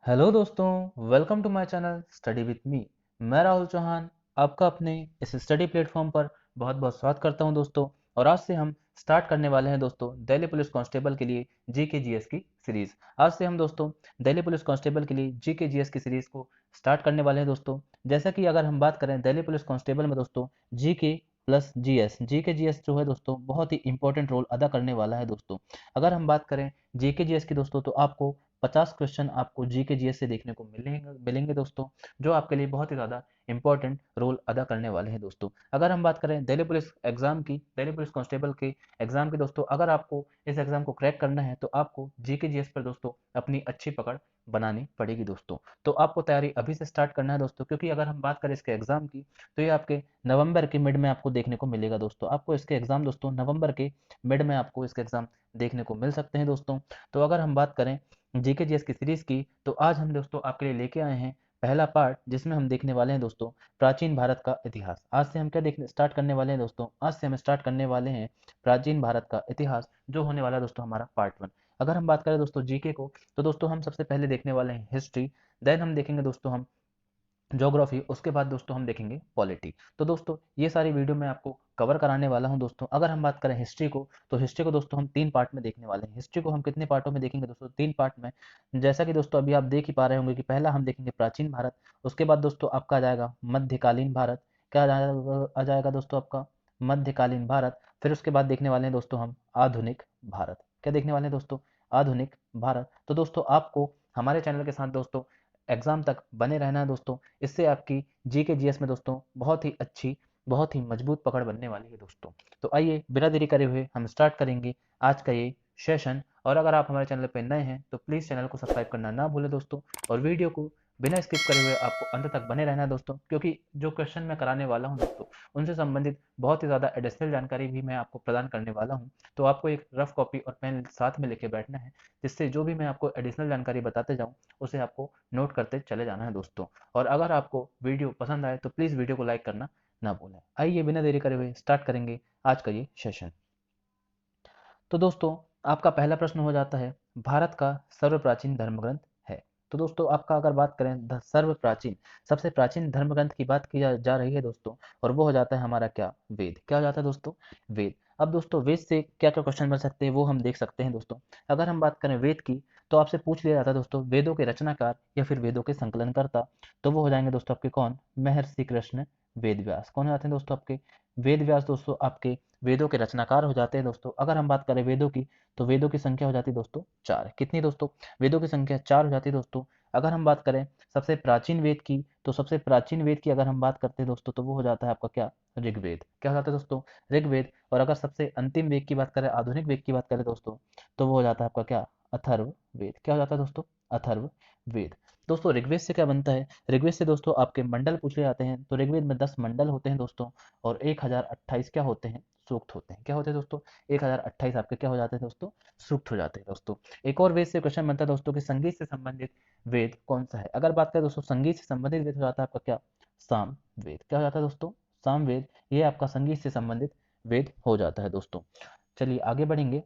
Hello दोस्तों, welcome to my channel study with me. मैं राहुल चौहान आपका अपने इस स्टडी प्लेटफॉर्म पर बहुत बहुत स्वागत करता हूं दोस्तों। और आज से हम स्टार्ट करने वाले हैं दोस्तों दिल्ली पुलिस कांस्टेबल के लिए जीके जीएस की सीरीज। आज से हम दोस्तों दिल्ली पुलिस कांस्टेबल के लिए जीके जीएस की सीरीज को स्टार्ट करने वाले हैं दोस्तों। जैसा कि अगर हम बात करें दिल्ली पुलिस कांस्टेबल में दोस्तों GK plus GS, GK GS जो है दोस्तों बहुत ही इंपॉर्टेंट रोल अदा करने वाला है दोस्तों। अगर हम बात करें जीके जीएस की दोस्तों तो आपको 50 क्वेश्चन आपको जीके जीएस से देखने को मिलेंगे दोस्तों, जो आपके लिए बहुत ही ज़्यादा इंपॉर्टेंट रोल अदा करने वाले हैं दोस्तों। अगर हम बात करें दिल्ली पुलिस एग्जाम की, दिल्ली पुलिस कांस्टेबल के एग्जाम की दोस्तों, अगर आपको इस एग्जाम को क्रैक करना है तो आपको जीके जीएस पर दोस्तों अपनी अच्छी पकड़ बनानी पड़ेगी दोस्तों। तो आपको तैयारी अभी से स्टार्ट करना है दोस्तों, क्योंकि अगर हम बात करें इसके एग्जाम की तो ये आपके नवंबर के मिड में आपको देखने को मिलेगा दोस्तों। आपको इसके एग्जाम दोस्तों नवंबर के मिड में आपको इसके एग्जाम देखने को मिल सकते हैं दोस्तों। तो अगर हम बात करें जीके जीएस की सीरीज की, तो आज हम दोस्तों आपके लिए लेके आए हैं पहला पार्ट, जिसमें हम देखने वाले हैं दोस्तों प्राचीन भारत का इतिहास। आज से हम क्या देखने स्टार्ट करने वाले हैं दोस्तों, आज से हम स्टार्ट करने वाले हैं प्राचीन भारत का इतिहास, जो होने वाला है दोस्तों हमारा पार्ट 1। अगर हम बात करें दोस्तों जीके को, तो दोस्तों हम सबसे पहले देखने वाले हैं हिस्ट्री, देन हम देखेंगे दोस्तों हम ज्योग्राफी, उसके बाद दोस्तों हम देखेंगे पॉलिटी। तो दोस्तों ये सारी वीडियो मैं आपको कवर कराने वाला हूं दोस्तों। अगर हम बात करें हिस्ट्री को, तो हिस्ट्री को दोस्तों हम 3 पार्ट में देखने वाले हैं। हिस्ट्री को हम कितने पार्टों में देखेंगे दोस्तों? 3 पार्ट में। जैसा कि दोस्तों अभी आप देख ही पा रहे होंगे कि पहला हम देखेंगे प्राचीन भारत, उसके बाद दोस्तों आपका आ जाएगा मध्यकालीन भारत। क्या आ जाएगा दोस्तों आपका? मध्यकालीन भारत। फिर उसके बाद देखने वाले हैं दोस्तों हम आधुनिक भारत। क्या देखने वाले हैं दोस्तों? आधुनिक भारत। तो दोस्तों आपको हमारे चैनल के साथ दोस्तों एग्जाम तक बने रहना है दोस्तों। इससे आपकी जीके जीएस में दोस्तों बहुत ही अच्छी, बहुत ही मजबूत पकड़ बनने वाली है दोस्तों। तो आइए बिना देरी करे हुए हम स्टार्ट करेंगे आज का ये सेशन। और अगर आप हमारे चैनल पर नए हैं तो प्लीज़ चैनल को सब्सक्राइब करना ना भूलें दोस्तों, और वीडियो को बिना स्किप करे हुए आपको अंत तक बने रहना है दोस्तों, क्योंकि जो क्वेश्चन मैं कराने वाला हूं दोस्तों उनसे संबंधित बहुत ही ज़्यादा एडिशनल जानकारी भी मैं आपको प्रदान करने वाला हूं। तो आपको एक रफ कॉपी और पेन साथ में लेके बैठना है, जिससे जो भी मैं आपको एडिशनल जानकारी बताते जाऊं उसे आपको नोट करते चले जाना है दोस्तों। और अगर आपको वीडियो पसंद आए तो प्लीज़ वीडियो को लाइक करना ना भूलें। आइए बिना देरी करे हुए स्टार्ट करेंगे आज का ये सेशन। तो दोस्तों आपका पहला प्रश्न हो जाता है, भारत का सर्व प्राचीन धर्म ग्रंथ है। तो दोस्तों आपका अगर बात करें सर्व प्राचीन, सबसे प्राचीन धर्म ग्रंथ की बात की जा रही है दोस्तों, और वो हो जाता है हमारा क्या? वेद। क्या हो जाता है दोस्तों? वेद। अब दोस्तों वेद से क्या क्या क्वेश्चन बन सकते हैं वो हम देख सकते हैं दोस्तों। अगर हम बात करें वेद की, तो आपसे पूछ लिया जाता है दोस्तों वेदों के रचनाकार या फिर वेदों के संकलनकर्ता। तो वो हो जाएंगे दोस्तों आपके कौन? महर्षि कृष्ण वेद व्यास। कौन हो जाते हैं दोस्तों आपके? वेद व्यास दोस्तों आपके वेदों के रचनाकार हो जाते हैं दोस्तों। अगर हम बात करें वेदों की, तो वेदों की संख्या हो जाती है दोस्तों 4। कितनी दोस्तों? वेदों की संख्या 4 हो जाती है दोस्तों। अगर हम बात करें सबसे प्राचीन वेद की, तो सबसे प्राचीन वेद की अगर हम बात करते हैं दोस्तों, तो वो हो जाता है आपका क्या? ऋग्वेद। क्या हो जाता है दोस्तों? ऋग्वेद। और अगर सबसे अंतिम वेद की बात करें, आधुनिक वेद की बात करें दोस्तों, तो वो हो जाता है आपका क्या? अथर्ववेद। क्या हो जाता है दोस्तों? अथर्ववेद। दोस्तों ऋग्वेद से क्या बनता है? ऋग्वेद से दोस्तों आपके मंडल पूछे जाते हैं। तो ऋग्वेद में 10 मंडल होते हैं दोस्तों, और 1028 क्या होते हैं? सूक्त होते हैं। क्या होते हैं दोस्तों? 1028 आपके क्या हो जाते हैं दोस्तों? सूक्त हो जाते हैं दोस्तों। एक और वेद से क्वेश्चन बनता है दोस्तों कि संगीत से संबंधित वेद कौन सा है? अगर बात करें दोस्तों संगीत से संबंधित वेद हो जाता है आपका क्या? साम वेद। क्या हो जाता है दोस्तों? साम वेद। ये आपका संगीत से संबंधित वेद हो जाता है दोस्तों। चलिए आगे बढ़ेंगे।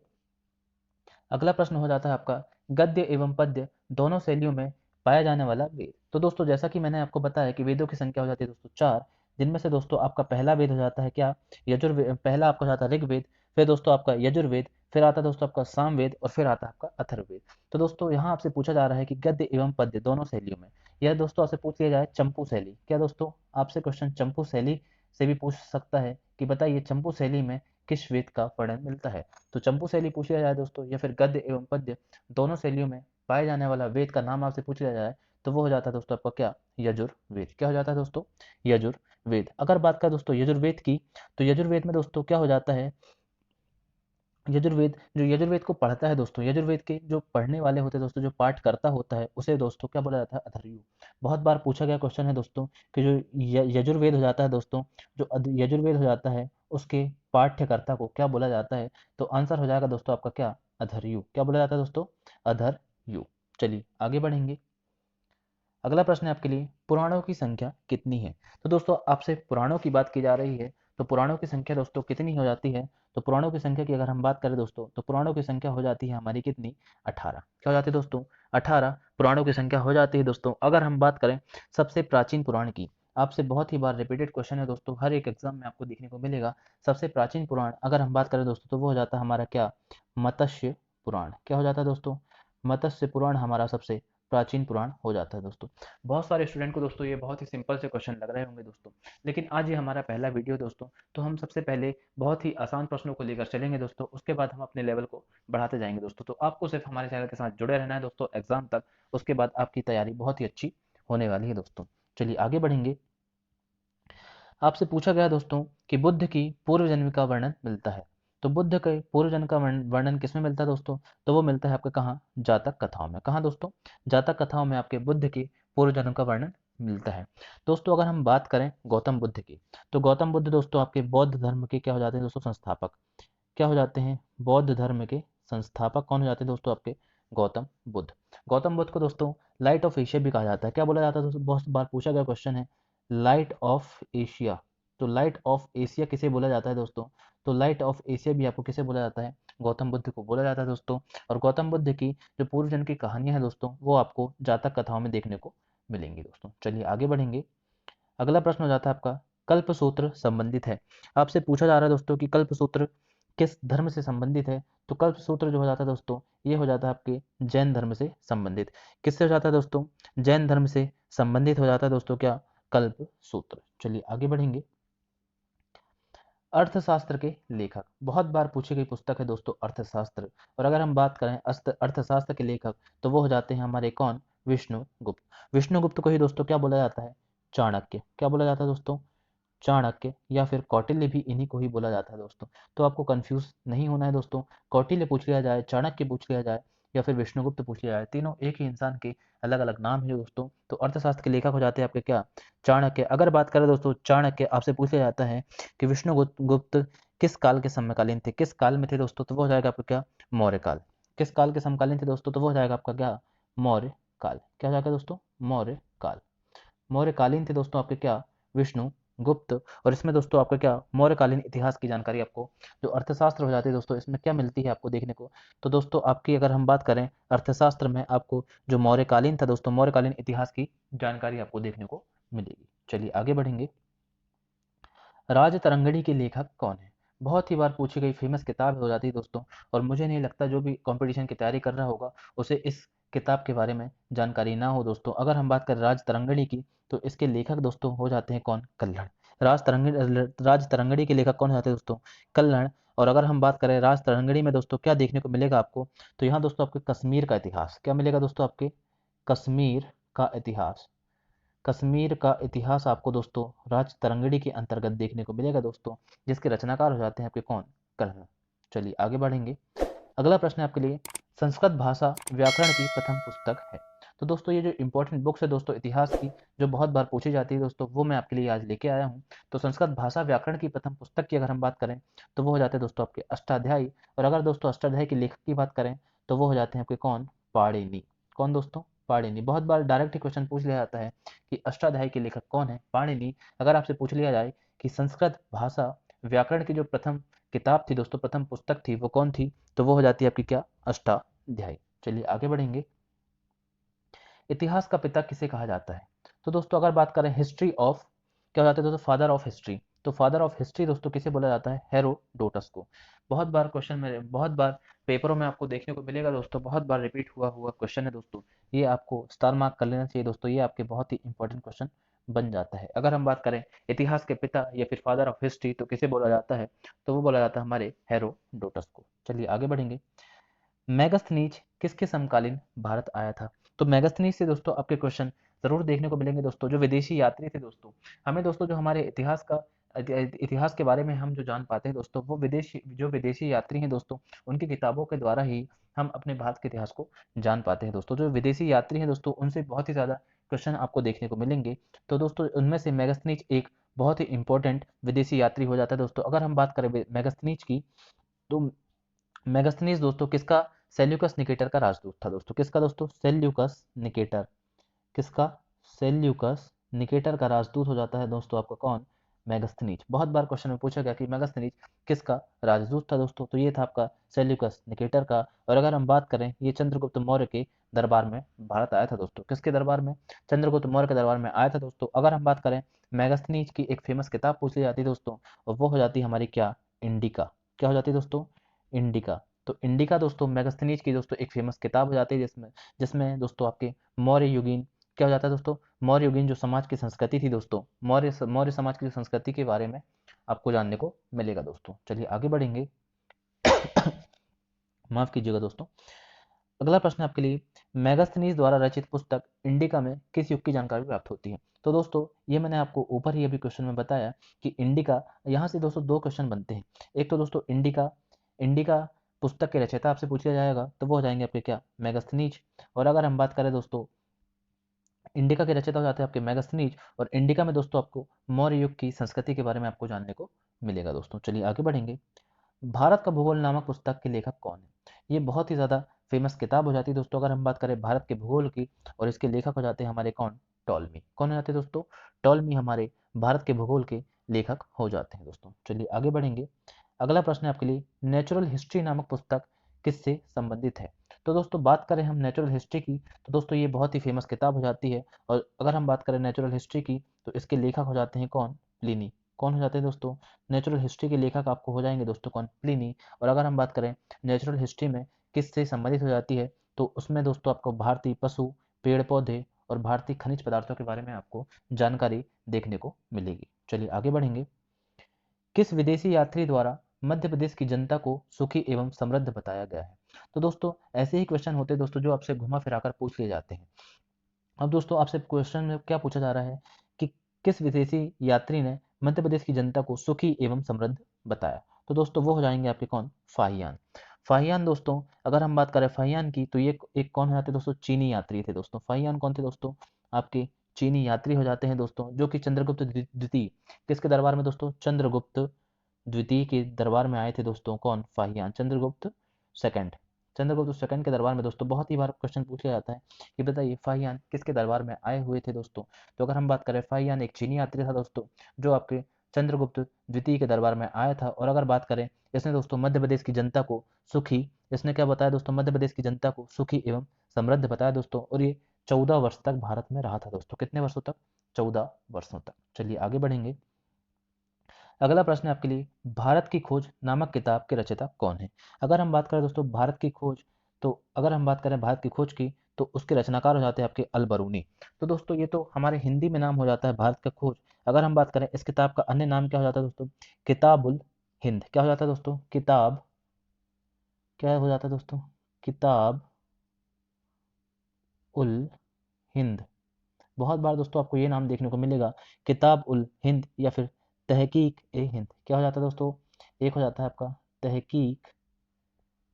अगला प्रश्न हो जाता है आपका, गद्य एवं पद्य दोनों शैलियों में पाया जाने वाला वेद। तो दोस्तों जैसा कि मैंने आपको बताया कि वेदों की संख्या हो जाती है दोस्तों 4, जिनमें से दोस्तों आपका पहला वेद हो जाता है क्या? यजुर्वेद। पहला आपका हो जाता है ऋग्वेद, फिर दोस्तों आपका यजुर्वेद, फिर आता है दोस्तों आपका सामवेद, और फिर आता है आपका अथर्ववेद। तो दोस्तों यहाँ आपसे पूछा जा रहा है कि गद्य एवं पद्य दोनों शैलियों में, यह दोस्तों आपसे पूछ लिया जाए चंपू शैली। क्या दोस्तों? आपसे क्वेश्चन चंपू शैली से भी पूछ सकता है कि बताइए चंपू शैली में किस वेद का वर्णन मिलता है। तो चंपू शैली पूछ लिया जाए दोस्तों, या फिर गद्य एवं पद्य दोनों शैलियों में पाए जाने वाला वेद का नाम आपसे पूछ लिया जाए, तो वो हो जाता है दोस्तों आपका क्या? यजुर्वेद। क्या हो जाता है दोस्तों? यजुर्वेद। अगर बात करें दोस्तों यजुर्वेद की, तो यजुर्वेद में दोस्तों क्या हो जाता है? यजुर्वेद, जो यजुर्वेद को पढ़ता है दोस्तों, यजुर्वेद के जो पढ़ने वाले होते हैं दोस्तों, जो पाठ करता होता है, उसे दोस्तों क्या बोला जाता है? अथर्वयु। बहुत बार पूछा गया क्वेश्चन है दोस्तों कि जो यजुर्वेद हो जाता है दोस्तों, जो यजुर्वेद हो जाता है उसके पाठ्यकर्ता को क्या बोला जाता है? तो आंसर हो जाएगा दोस्तों आपका क्या? अधर्यु। क्या बोला जाता है दोस्तों? अधर्यु। चलिए आगे बढ़ेंगे। अगला प्रश्न है आपके लिए, पुराणों की संख्या कितनी है? तो दोस्तों आपसे पुराणों की बात की जा रही है, तो पुराणों की संख्या दोस्तों कितनी हो जाती है? तो पुराणों की संख्या की अगर हम बात करें दोस्तों, तो पुराणों की संख्या हो जाती है हमारी कितनी? 18। क्या हो जाती है दोस्तों? 18 पुराणों की संख्या हो जाती है दोस्तों। अगर हम बात करें सबसे प्राचीन पुराण की, आपसे बहुत ही बार रिपीटेड क्वेश्चन है दोस्तों, हर एक एग्जाम में आपको देखने को मिलेगा। सबसे प्राचीन पुराण अगर हम बात करें दोस्तों, तो वो हो जाता है हमारा क्या? मत्स्य पुराण। क्या हो जाता है दोस्तों? मत्स्य पुराण हमारा सबसे प्राचीन पुराण हो जाता है दोस्तों। बहुत सारे स्टूडेंट को दोस्तों ये बहुत ही सिंपल से क्वेश्चन लग रहे होंगे दोस्तों, लेकिन आज ये हमारा पहला वीडियो दोस्तों, तो हम सबसे पहले बहुत ही आसान प्रश्नों को लेकर चलेंगे दोस्तों, उसके बाद हम अपने लेवल को बढ़ाते जाएंगे दोस्तों। तो आपको सिर्फ हमारे चैनल के साथ जुड़े रहना है दोस्तों एग्जाम तक, उसके बाद आपकी तैयारी बहुत ही अच्छी होने वाली है दोस्तों। चलिए आगे बढ़ेंगे। आपसे पूछा गया दोस्तों कि बुद्ध की पूर्व जन्म का वर्णन मिलता है। तो बुद्ध के पूर्व जन्म का वर्णन किसमें मिलता है दोस्तों? तो वो मिलता है आपके कहाँ? जातक कथाओं में। कहाँ दोस्तों? जातक कथाओं में आपके बुद्ध के पूर्व जन्म का वर्णन मिलता है। दोस्तों अगर हम बात करें गौतम बुद्ध की, तो गौतम बुद्ध दोस्तों आपके बौद्ध धर्म के क्या हो जाते हैं दोस्तों? संस्थापक। क्या हो जाते हैं? बौद्ध धर्म के संस्थापक कौन हो जाते हैं दोस्तों? आपके गौतम बुद्ध। गौतम बुद्ध को दोस्तों लाइट ऑफ एशिया भी कहा जाता है। क्या बोला जाता है दोस्तों? बहुत बार पूछा गया क्वेश्चन है, लाइट ऑफ एशिया। तो लाइट ऑफ एशिया किसे बोला जाता है दोस्तों? तो लाइट ऑफ एशिया भी आपको किसे बोला जाता है? गौतम बुद्ध को बोला जाता है दोस्तों। और गौतम बुद्ध की जो पूर्व जन्म की कहानियां हैं दोस्तों, वो आपको जातक कथाओं में देखने को मिलेंगी दोस्तों। चलिए आगे बढ़ेंगे। अगला प्रश्न हो जाता है आपका, कल्पसूत्र संबंधित है। आपसे पूछा जा रहा है दोस्तों कि कल्पसूत्र किस धर्म से संबंधित है? तो कल्पसूत्र जो हो जाता है दोस्तों, ये हो जाता है आपके जैन धर्म से संबंधित। किससे हो जाता है दोस्तों? जैन धर्म से संबंधित हो जाता है दोस्तों क्या? कल्पसूत्र। चलिए आगे बढ़ेंगे। अर्थशास्त्र के लेखक, बहुत बार पूछी गई पुस्तक है दोस्तों अर्थशास्त्र। और अगर हम बात करें अर्थशास्त्र के लेखक, तो वो हो जाते हैं हमारे कौन? विष्णुगुप्त। विष्णुगुप्त को ही दोस्तों क्या बोला जाता है? चाणक्य। क्या बोला जाता है दोस्तों? चाणक्य या फिर कौटिल्य भी इन्हीं को ही बोला जाता है दोस्तों। तो आपको कंफ्यूज नहीं होना है दोस्तों। कौटिल्य पूछ लिया जाए, चाणक्य पूछ लिया जाए, या फिर विष्णुगुप्त पूछ लिया जाए, तीनों एक ही इंसान के अलग अलग नाम है दोस्तों। तो अर्थशास्त्र के लेखक हो जाते हैं आपके क्या? चाणक्य। अगर बात करें दोस्तों चाणक्य, आपसे पूछ लिया जाता है कि विष्णुगुप्त गुप्त किस काल के समकालीन थे? किस काल में थे दोस्तों? तो वो हो जाएगा आपका क्या? मौर्य काल। किस काल के समकालीन थे दोस्तों? तो वो हो जाएगा आपका क्या? मौर्य काल। क्या हो जाएगा दोस्तों? मौर्य काल। मौर्यकालीन थे दोस्तों आपके क्या? विष्णु गुप्त। और इसमें दोस्तों आपका क्या? मौर्यकालीन इतिहास की जानकारी आपको जो अर्थशास्त्र हो जाती है दोस्तों, इसमें क्या मिलती है आपको देखने को? तो दोस्तों आपकी अगर हम बात करें अर्थशास्त्र में, आपको जो मौर्यकालीन था दोस्तों, मौर्यकालीन इतिहास की जानकारी आपको देखने को मिलेगी। चलिए आगे बढ़ेंगे। राजतरंगिणी के लेखक कौन है? बहुत ही बार पूछी गई फेमस किताब हो जाती है दोस्तों, और मुझे नहीं लगता जो भी कंपटीशन की तैयारी कर रहा होगा उसे इस किताब के बारे में जानकारी ना हो दोस्तों। अगर हम बात करें राजतरंगिणी की, तो इसके लेखक दोस्तों हो जाते हैं कौन? कल्हड़। राजतरंगिणी के लेखक कौन हो जाते हैं दोस्तों? कल्हड़। और अगर हम बात करें राजतरंगिणी में दोस्तों क्या देखने को मिलेगा आपको? तो यहाँ दोस्तों आपके कश्मीर का इतिहास क्या मिलेगा दोस्तों? आपके कश्मीर का इतिहास। कश्मीर का इतिहास आपको दोस्तों राजतरंगिणी के अंतर्गत देखने को मिलेगा दोस्तों, जिसके रचनाकार हो जाते हैं आपके कौन? कर्ण। चलिए आगे बढ़ेंगे। अगला प्रश्न है आपके लिए, संस्कृत भाषा व्याकरण की प्रथम पुस्तक है। तो दोस्तों ये जो इंपॉर्टेंट बुक्स है दोस्तों इतिहास की, जो बहुत बार पूछी जाती है दोस्तों, वो मैं आपके लिए आज लेके आया हूँ। तो संस्कृत भाषा व्याकरण की प्रथम पुस्तक की अगर हम बात करें, तो वो हो जाते हैं दोस्तों आपके अष्टाध्यायी। और अगर दोस्तों अष्टाध्यायी के लेखक की बात करें, तो वो हो जाते हैं आपके कौन? पाणिनि। कौन दोस्तों? पाणिनि। बहुत बार डायरेक्ट ही क्वेश्चन पूछ लिया जाता है कि अष्टाध्यायी के लेखक कौन है? पाणिनि। अगर आपसे पूछ लिया जाए कि संस्कृत भाषा व्याकरण की जो प्रथम किताब थी दोस्तों, प्रथम पुस्तक थी, वो कौन थी? तो वो हो जाती है आपकी क्या? अष्टाध्यायी। चलिए आगे बढ़ेंगे। इतिहास का पिता किसे कहा जाता है? तो दोस्तों अगर बात करें हिस्ट्री ऑफ, क्या हो जाता है दोस्तों? Father of history. तो फादर ऑफ हिस्ट्री दोस्तों किसे बोला जाता है? हेरोडोटस को। बहुत बार क्वेश्चन में, बहुत बार पेपरों में आपको देखने को मिलेगा दोस्तों, बहुत बार रिपीट हुआ हुआ क्वेश्चन है दोस्तों। ये आपको स्टार मार्क कर लेना चाहिए दोस्तों, ये आपके बहुत ही इंपॉर्टेंट क्वेश्चन बन जाता है। अगर हम बात करें इतिहास के पिता या फिर फादर ऑफ हिस्ट्री, तो किसे बोला जाता है? तो वो बोला जाता है हमारे हेरोडोटस को। चलिए आगे बढ़ेंगे। मेगास्थनीज किसके समकालीन भारत आया था? तो मेगास्थनीज से दोस्तों आपके क्वेश्चन जरूर देखने को मिलेंगे दोस्तों, जो विदेशी यात्री थे दोस्तों। हमें दोस्तों जो हमारे इतिहास के बारे में हम जो जान पाते हैं दोस्तों, वो विदेशी यात्री हैं दोस्तों, उनकी किताबों के द्वारा ही हम अपने भारत के इतिहास को जान पाते हैं दोस्तों। जो विदेशी यात्री हैं दोस्तों, उनसे बहुत ही ज्यादा क्वेश्चन आपको देखने को मिलेंगे। तो दोस्तों उनमें से मेगास्थनीज एक बहुत ही इंपॉर्टेंट विदेशी यात्री हो जाता है दोस्तों। अगर हम बात करें मेगास्थनीज की, तो मेगास्थनीज दोस्तों किसका? सेल्यूकस निकेटर का राजदूत था दोस्तों। किसका दोस्तों? Seleucus Nicator. किसका? सेल्यूकस निकेटर का राजदूत हो जाता है दोस्तों आपका कौन? मेगास्थनीज। बहुत बार क्वेश्चन में पूछा गया कि मेगास्थनीज किसका राजदूत था दोस्तों, तो ये था आपका सेल्यूकस निकेटर का। और अगर हम बात करें, ये चंद्रगुप्त मौर्य के दरबार में भारत आया था दोस्तों। किसके दरबार में? चंद्रगुप्त मौर्य के दरबार में आया था दोस्तों। अगर हम बात करें मेगास्थनीज की एक फेमस किताब पूछ ली जाती है दोस्तों, और वो हो जाती है हमारी क्या? इंडिका। क्या हो जाती है दोस्तों? इंडिका। तो इंडिका दोस्तों मेगास्थनीज की दोस्तों एक फेमस किताब हो जाती है, जिसमें जिसमें दोस्तों आपके मौर्य युगीन क्या हो जाता है दोस्तों? मौर्य युगीन जो समाज की संस्कृति थी दोस्तों, मौर्य समाज की जो संस्कृति के बारे में आपको जानने को मिलेगा दोस्तों। चलिए आगे बढ़ेंगे। माफ कीजिएगा दोस्तों। अगला प्रश्न आपके लिए, मेगास्थनीज द्वारा रचित पुस्तक इंडिका में किस युग की जानकारी प्राप्त होती है? तो दोस्तों ये मैंने आपको ऊपर ही अभी क्वेश्चन में बताया कि इंडिका, यहाँ से दोस्तों दो क्वेश्चन बनते हैं। एक तो दोस्तों इंडिका इंडिका पुस्तक के रचयिता आपसे पूछा जाएगा, तो वो हो जाएंगे आपके क्या? मेगास्थनीज। और अगर हम बात करें दोस्तों, इंडिका के रचयिता हो जाते हैं आपके मेगास्थनीज। और इंडिका में दोस्तों आपको मौर्य युग की संस्कृति के बारे में आपको जानने को मिलेगा दोस्तों। चलिए आगे बढ़ेंगे। भारत का भूगोल नामक पुस्तक के लेखक कौन है? ये बहुत ही ज़्यादा फेमस किताब हो जाती है दोस्तों, अगर हम बात करें भारत के भूगोल की। और इसके लेखक हो जाते हैं हमारे कौन? टॉलमी। कौन हो जाते हैं दोस्तों? टॉलमी हमारे भारत के भूगोल के लेखक हो जाते हैं दोस्तों। चलिए आगे बढ़ेंगे। अगला प्रश्न है आपके लिए, नेचुरल हिस्ट्री नामक पुस्तक किससे संबंधित है? तो दोस्तों बात करें हम नेचुरल हिस्ट्री की, तो दोस्तों ये बहुत ही फेमस किताब हो जाती है। और अगर हम बात करें नेचुरल हिस्ट्री की, तो इसके लेखक हो जाते हैं कौन? प्लिनी। कौन हो जाते हैं दोस्तों? नेचुरल हिस्ट्री के लेखक आपको हो जाएंगे दोस्तों कौन? प्लिनी। और अगर हम बात करें नेचुरल हिस्ट्री में किससे संबंधित हो जाती है, तो उसमें दोस्तों आपको भारतीय पशु, पेड़ पौधे और भारतीय खनिज पदार्थों के बारे में आपको जानकारी देखने को मिलेगी। चलिए आगे बढ़ेंगे। किस विदेशी यात्री द्वारा मध्य प्रदेश की जनता को सुखी एवं समृद्ध बताया गया है? तो दोस्तों ऐसे ही क्वेश्चन होते हैं दोस्तों, जो आपसे घुमा फिरा कर पूछ लिए जाते हैं। अब दोस्तों आपसे क्वेश्चन में क्या पूछा जा रहा है कि किस विदेशी यात्री ने मध्य प्रदेश की जनता को सुखी एवं समृद्ध बताया? तो दोस्तों वो हो जाएंगे आपके कौन? फाहियान। फाहियान दोस्तों, अगर हम बात करें फाहियान की, तो ये एक कौन हो जाते हैं दोस्तों? चीनी यात्री थे दोस्तों। फाहियान कौन थे दोस्तों? आपके चीनी यात्री हो जाते हैं दोस्तों, जो कि चंद्रगुप्त द्वितीय किसके दरबार में दोस्तों? चंद्रगुप्त द्वितीय के दरबार में आए थे दोस्तों। कौन? फाहियान। चंद्रगुप्त सेकंड। चंद्रगुप्त सेकंड के दरबार में दोस्तों बहुत ही बार क्वेश्चन पूछा जाता है कि बताइए फाहियान किसके दरबार में आए हुए थे दोस्तों। तो अगर हम बात करें, फाहियान एक चीनी यात्री था दोस्तों, जो आपके चंद्रगुप्त द्वितीय के दरबार में आया था। और अगर बात करें, इसने दोस्तों मध्य प्रदेश की जनता को सुखी, इसने क्या बताया दोस्तों? मध्य प्रदेश की जनता को सुखी एवं समृद्ध बताया दोस्तों। और ये 14 वर्ष तक भारत में रहा था दोस्तों। कितने वर्षों तक? 14 वर्षों तक। चलिए आगे बढ़ेंगे। अगला प्रश्न है आपके लिए, भारत की खोज नामक किताब के रचयिता कौन है? अगर हम बात करें दोस्तों भारत की खोज, तो अगर हम बात करें भारत की खोज की, तो उसके रचनाकार हो जाते हैं आपके अल बरूनी। तो दोस्तों ये तो हमारे हिंदी में नाम हो जाता है भारत का खोज। अगर हम बात करें इस किताब का अन्य नाम क्या हो जाता है दोस्तों? किताबुल हिंद। क्या हो जाता है दोस्तों? किताब क्या हो जाता है दोस्तों? किताब उल हिंद। बहुत बार दोस्तों आपको ये नाम देखने को मिलेगा, किताब उल हिंद या फिर तहकीक ए हिंद। क्या हो जाता है दोस्तों? एक हो जाता है आपका तहकीक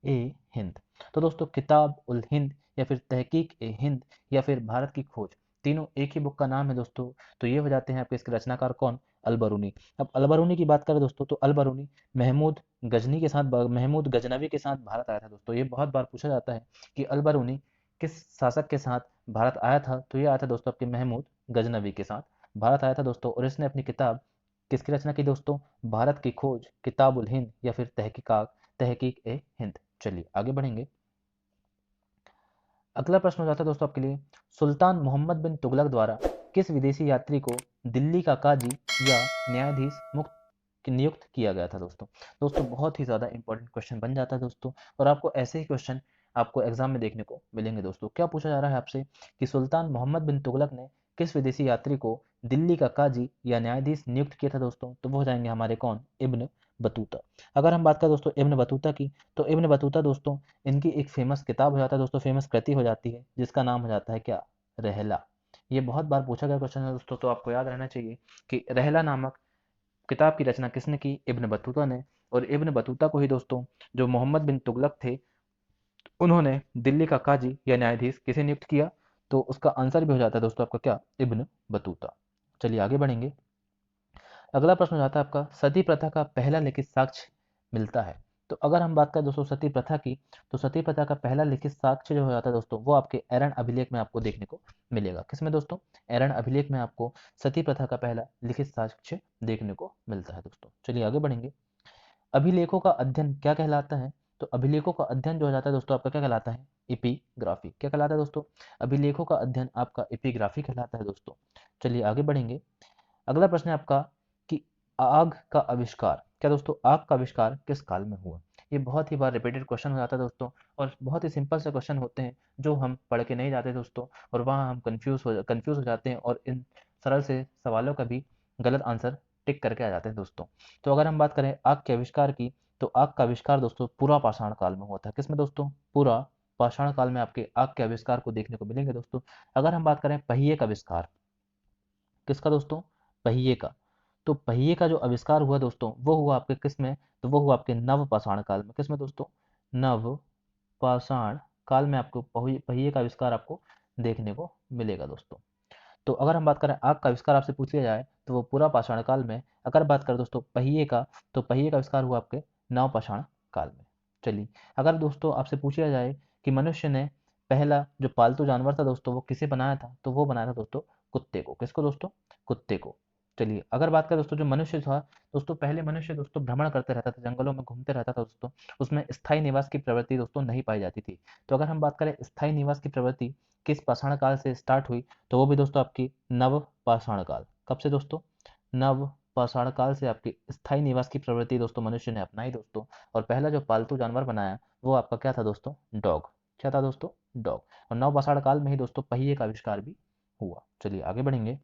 ए हिंद। तो दोस्तों किताब उल हिंद या फिर तहकीक ए हिंद या फिर भारत की खोज, तीनों एक ही बुक का नाम है दोस्तों। तो ये हो जाते हैं आपके इसके रचनाकार कौन? अलबरूनी। अब अलबरूनी की बात करें दोस्तों, तो अलबरूनी महमूद गजनवी के साथ भारत आया था दोस्तों। ये बहुत बार पूछा जाता है कि अलबरूनी किस शासक के साथ भारत आया था, तो ये आया था दोस्तों आपके महमूद गजनवी के साथ भारत आया था दोस्तों। और इसने अपनी किताब किसकी रचना की दोस्तों? भारत की खोज, किताब उल हिंद या फिर तहकीक ए हिंद। चलिए आगे बढ़ेंगे। अगला प्रश्न हो जाता है दोस्तों आपके लिए, सुल्तान मोहम्मद बिन तुगलक द्वारा किस विदेशी यात्री को दिल्ली का काजी या न्यायाधीश मुक्त नियुक्त किया गया था दोस्तों? दोस्तों बहुत ही ज़्यादा इंपॉर्टेंट क्वेश्चन बन जाता है दोस्तों, और आपको ऐसे ही क्वेश्चन आपको एग्जाम में देखने को मिलेंगे दोस्तों। क्या पूछा जा रहा है आपसे कि सुल्तान मोहम्मद बिन तुगलक ने किस विदेशी यात्री को दिल्ली का काजी या न्यायाधीश नियुक्त किया था दोस्तों? तो वो हो जाएंगे हमारे कौन? Ibn Battuta. अगर हम बात करें दोस्तों इब्न बतूता की, तो इब्न बतूता दोस्तों इनकी एक फेमस किताब हो जाता है दोस्तों, फेमस कृति हो जाती है, जिसका नाम हो जाता है क्या? रहला। ये बहुत बार पूछा गया क्वेश्चन है दोस्तों, तो आपको याद रहना चाहिए कि रहला नामक किताब की रचना किसने की? इब्न बतूता ने। और इब्न बतूता को ही दोस्तों जो मोहम्मद बिन तुगलक थे, उन्होंने दिल्ली का काजी या न्यायाधीश किसे नियुक्त किया? तो उसका आंसर भी हो जाता है दोस्तों आपका क्या? Ibn Battuta. चलिए आगे बढ़ेंगे। अगला प्रश्न हो जाता है आपका, सती प्रथा का पहला लिखित साक्ष्य मिलता है तो अगर हम बात करें दोस्तों सती प्रथा की, तो सती प्रथा का पहला लिखित साक्ष्य जो हो जाता है दोस्तों वो आपके एरन अभिलेख में आपको देखने को मिलेगा। किसमें दोस्तों? एरन अभिलेख में आपको सती प्रथा का पहला लिखित साक्ष्य देखने को मिलता है दोस्तों। चलिए आगे बढ़ेंगे। अभिलेखों का अध्ययन क्या कहलाता है? तो अभिलेखों का अध्ययन जो हो जाता है दोस्तों आपका क्या कहलाता है? एपिग्राफी। क्या कहलाता है दोस्तों? अभिलेखों का अध्ययन आपका एपिग्राफी कहलाता है दोस्तों। चलिए आगे बढ़ेंगे। अगला प्रश्न है आपका कि आग का आविष्कार, क्या दोस्तों आग का आविष्कार किस काल में हुआ? ये बहुत ही बार रिपीटेड क्वेश्चन हो जाता है दोस्तों, और बहुत ही सिंपल से क्वेश्चन होते हैं जो हम पढ़ के नहीं जाते दोस्तों, और वहाँ हम कंफ्यूज हो जाते हैं और इन सरल से सवालों का भी गलत आंसर टिक करके आ जाते हैं दोस्तों। तो अगर हम बात करें आग के आविष्कार की, तो आग का आविष्कार दोस्तों पूरा पाषाण काल में हुआ था। किसमें दोस्तों? पूरा पाषाण काल में आपके आग के आविष्कार को देखने को मिलेंगे दोस्तों। अगर हम बात करें पहिए का आविष्कार, किसका दोस्तों? पहिए का। तो पहिए का जो आविष्कार हुआ दोस्तों वो हुआ आपके किस में? तो वो हुआ आपके नव पाषाण काल में। किसमें दोस्तों? नव पाषाण काल में आपको पहिए का आविष्कार आपको देखने को मिलेगा दोस्तों। तो अगर हम बात करें आग का आविष्कार आपसे पूछ लिया जाए तो वो पूरा पाषाण काल में। अगर बात करें दोस्तों पहिए का, तो पहिए का आविष्कार हुआ आपके नव पाषाण काल में। चलिए अगर दोस्तों आपसे पूछ लिया जाए कि मनुष्य ने पहला जो पालतू जानवर था दोस्तों वो किसे बनाया था, तो वो बनाया था दोस्तों कुत्ते को। किसको दोस्तों? कुत्ते को। चलिए अगर बात करें दोस्तों जो मनुष्य था दोस्तों, पहले मनुष्य दोस्तों भ्रमण करते रहता था, जंगलों में घूमते रहता था दोस्तों, उसमें स्थायी निवास की प्रवृत्ति दोस्तों नहीं पाई जाती थी। तो अगर हम बात करें स्थायी निवास की प्रवृत्ति किस पाषाण काल से स्टार्ट हुई, तो वो भी दोस्तों आपकी नव पाषाण काल। कब से दोस्तों? नव पाषाण काल से आपकी स्थायी निवास की प्रवृत्ति दोस्तों मनुष्य ने अपनाई दोस्तों। और पहला जो पालतू जानवर बनाया वो आपका क्या था दोस्तों? डॉग। क्या था दोस्तों? डॉग। और नव पाषाण काल में ही दोस्तों पहिए का आविष्कार भी हुआ। चलिए आगे बढ़ेंगे।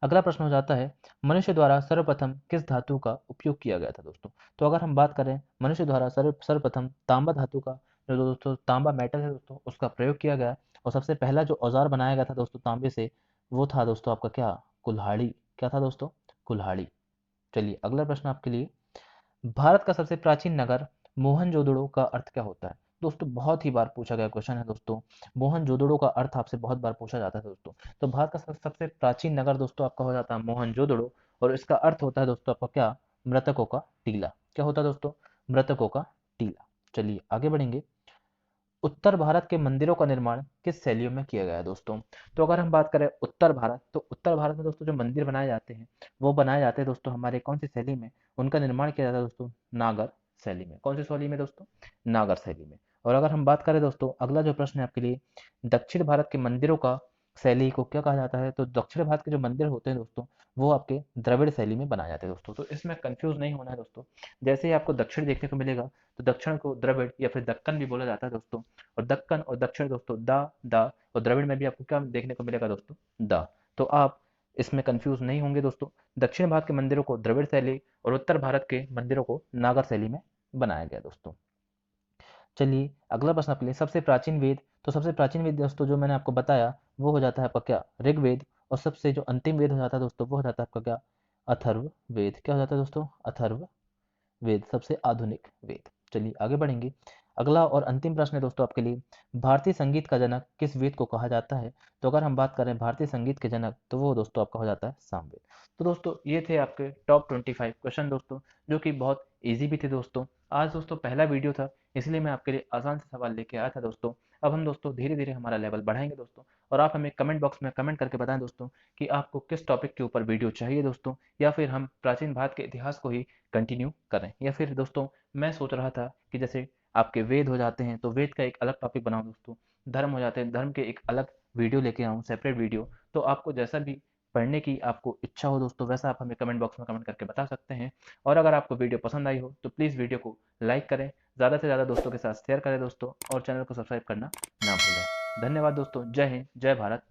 अगला प्रश्न हो जाता है मनुष्य द्वारा सर्वप्रथम किस धातु का उपयोग किया गया था दोस्तों? तो अगर हम बात करें मनुष्य द्वारा सर्वप्रथम तांबा धातु का, जो दोस्तों तांबा मेटल है दोस्तों, उसका प्रयोग किया गया। और सबसे पहला जो औजार बनाया गया था दोस्तों तांबे से, वो था दोस्तों आपका क्या? कुल्हाड़ी। क्या था दोस्तों? कुल्हाड़ी। चलिए अगला प्रश्न आपके लिए। भारत का सबसे प्राचीन नगर मोहनजोदड़ो का अर्थ क्या होता है? दोस्तों बहुत ही बार पूछा गया क्वेश्चन है दोस्तों। मोहनजोदड़ो का अर्थ आपसे बहुत बार पूछा जाता है दोस्तों। तो भारत का सबसे प्राचीन नगर दोस्तों आपका हो जाता है मोहनजोदड़ो, और इसका अर्थ होता है दोस्तों आपका क्या? मृतकों का टीला। क्या होता है दोस्तों? मृतकों का टीला। चलिए आगे बढ़ेंगे। उत्तर भारत के मंदिरों का निर्माण किस शैलियों में किया गया है दोस्तों? तो अगर हम बात करें उत्तर भारत, तो उत्तर भारत में दोस्तों जो मंदिर बनाए जाते हैं वो बनाए जाते हैं दोस्तों हमारे कौन सी शैली में? उनका निर्माण किया जाता है दोस्तों नागर शैली में। कौन सी शैली में दोस्तों? नागर शैली में। और अगर हम बात करें दोस्तों अगला जो प्रश्न है आपके लिए, दक्षिण भारत के मंदिरों का शैली को क्या कहा जाता है? तो दक्षिण भारत के जो मंदिर होते हैं दोस्तों वो आपके द्रविड़ शैली में बनाए जाते हैं दोस्तों। तो इसमें कंफ्यूज नहीं होना है दोस्तों। जैसे ही आपको दक्षिण देखने को मिलेगा तो दक्षिण को द्रविड़ या फिर दक्कन भी बोला जाता है दोस्तों। और दक्कन और दक्षिण दोस्तों दा और द्रविड़ में भी आपको क्या देखने को मिलेगा दोस्तों? दा। तो आप इसमें कंफ्यूज नहीं होंगे दोस्तों। दक्षिण भारत के मंदिरों को द्रविड़ शैली और उत्तर भारत के मंदिरों को नागर शैली में बनाया गया दोस्तों। चलिए अगला प्रश्न आपके लिए। सबसे प्राचीन वेद, तो सबसे प्राचीन वेद दोस्तों जो मैंने आपको बताया वो हो जाता है आपका क्या? ऋग्वेद। और सबसे जो अंतिम वेद हो जाता है दोस्तों वो हो जाता है आपका क्या? अथर्व वेद। क्या हो जाता है दोस्तों? अथर्व वेद, सबसे आधुनिक वेद। चलिए आगे बढ़ेंगे। अगला और अंतिम प्रश्न है दोस्तों आपके लिए। भारतीय संगीत का जनक किस वेद को कहा जाता है? तो अगर हम बात करें भारतीय संगीत के जनक, तो वो दोस्तों आपका हो जाता है सामवेद। तो दोस्तों ये थे आपके टॉप 25 क्वेश्चन दोस्तों, जो कि बहुत इजी भी थे दोस्तों। आज दोस्तों पहला वीडियो था, इसलिए मैं आपके लिए आसान से सवाल लेके आया था दोस्तों। अब हम दोस्तों धीरे धीरे हमारा लेवल बढ़ाएंगे दोस्तों, और आप हमें कमेंट बॉक्स में कमेंट करके बताएं दोस्तों कि आपको किस टॉपिक के ऊपर वीडियो चाहिए दोस्तों, या फिर हम प्राचीन भारत के इतिहास को ही कंटिन्यू करें। या फिर दोस्तों मैं सोच रहा था कि जैसे आपके वेद हो जाते हैं तो वेद का एक अलग टॉपिक बनाऊं दोस्तों, धर्म हो जाते हैं धर्म के एक अलग वीडियो लेके आऊं, सेपरेट वीडियो। तो आपको जैसा भी पढ़ने की आपको इच्छा हो दोस्तों वैसा आप हमें कमेंट बॉक्स में कमेंट करके बता सकते हैं। और अगर आपको वीडियो पसंद आई हो तो प्लीज़ वीडियो को लाइक करें, ज़्यादा से ज़्यादा दोस्तों के साथ शेयर करें दोस्तों, और चैनल को सब्सक्राइब करना ना भूलें। धन्यवाद दोस्तों। जय हिंद, जय भारत,